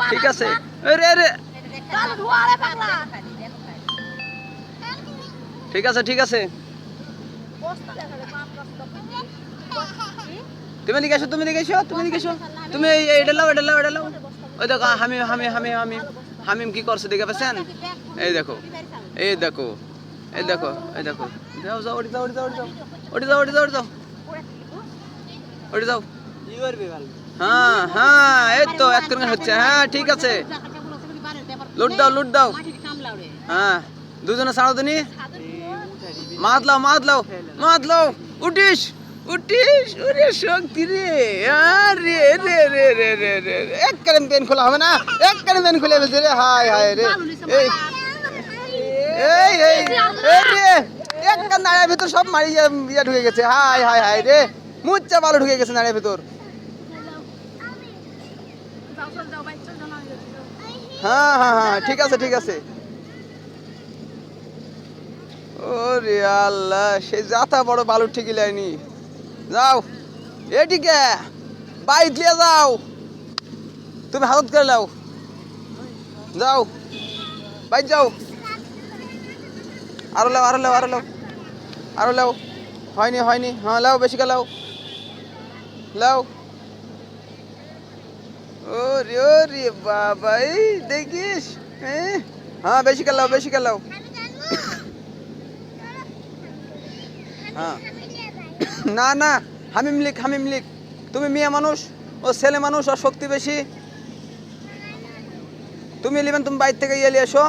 ঠিক আছে রে রে ঠিক আছে ঠিক আছে তুমি দিকে এসো তুমি দিকে এসো তুমি দিকে এসো তুমি এটা লাও এটা লাও এটা লাও ওই দেখো হামিম হামিম হামিম হামিম হামিম কি করছে দেখে পেছেন এই দেখো এই দেখো এই দেখো এই দেখো যাও যাও ওটি যাও ওটি যাও ওটি যাও ওটি যাও ওটি যাও ওটি যাও হ্যাঁ হ্যাঁ এই তো এক করে হচ্ছে হ্যাঁ ঠিক আছে লুট দাও হ্যাঁ দুজনে ছাড়ো তুমি মাত লাও মাত লাও মাত লাও উঠিস উঠিস ওরে শক্তি রে আরে রে রে রে রে রে এক কারণ পেন খোলা হবে না এক কারণ পেন খুলে গেছে রে হায় হায় রে এই এই এই এই রে এক কান নাড়ার ভিতর সব মারি ইয়া ঢুকে গেছে হায় হায় হায় রে মুচ্চা ভালো ঢুকে গেছে নাড়ার ভিতর হ্যাঁ হ্যাঁ হ্যাঁ ঠিক আছে ঠিক আছে ওরে আল্লাহ সেই যাতা বড় বালু ঠিকই লাইনি যাও এদিকে বাইক নিয়ে যাও তুমি হাতত করে লাও যাও বাইক যাও আরো লাও আরো লাও আরো লাও আরো লাও হয়নি হয়নি হ্যাঁ লাও বেশি লাও লাও ওরে বাবা এই দেখিস হ্যাঁ বেশি লাও বেশি লাও হ্যাঁ না না হামিম লিখ তুমি মেয়ে মানুষ ও ছেলে মানুষ আর শক্তি বেশি তুমি নেবেন তুমি বাইর থেকে ইয়ে নিয়ে এসো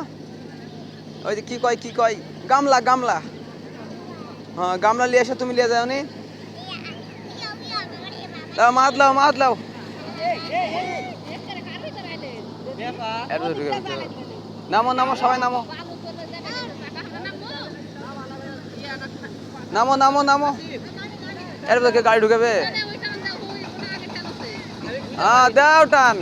ওই যে কি কয় গামলা গামলা হ্যাঁ গামলা নিয়ে এসো তুমি নিয়ে যাও নি মাত লাও নামো নামো সবাই নামো নামো নামো নামো এর ভেতরে গাড়ি ঢুকাবে হ্যাঁ দাও টান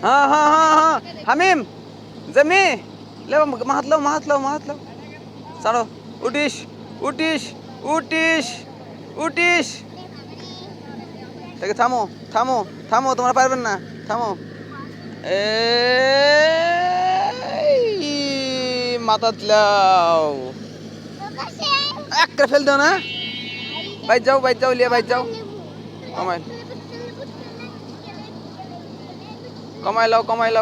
হ্যাঁ হ্যাঁ হ্যাঁ হ্যাঁ হামিম জমি লে মাহাত লাও ছাড়ো উঠিস উঠিস উঠিস উঠিস দেখে থামো থামো থামো তোমরা পারবেন না থামো মাথাত লাও একটা ফেল দাও না বাইর যাও লিয়া বাইর যাও কমাই লাও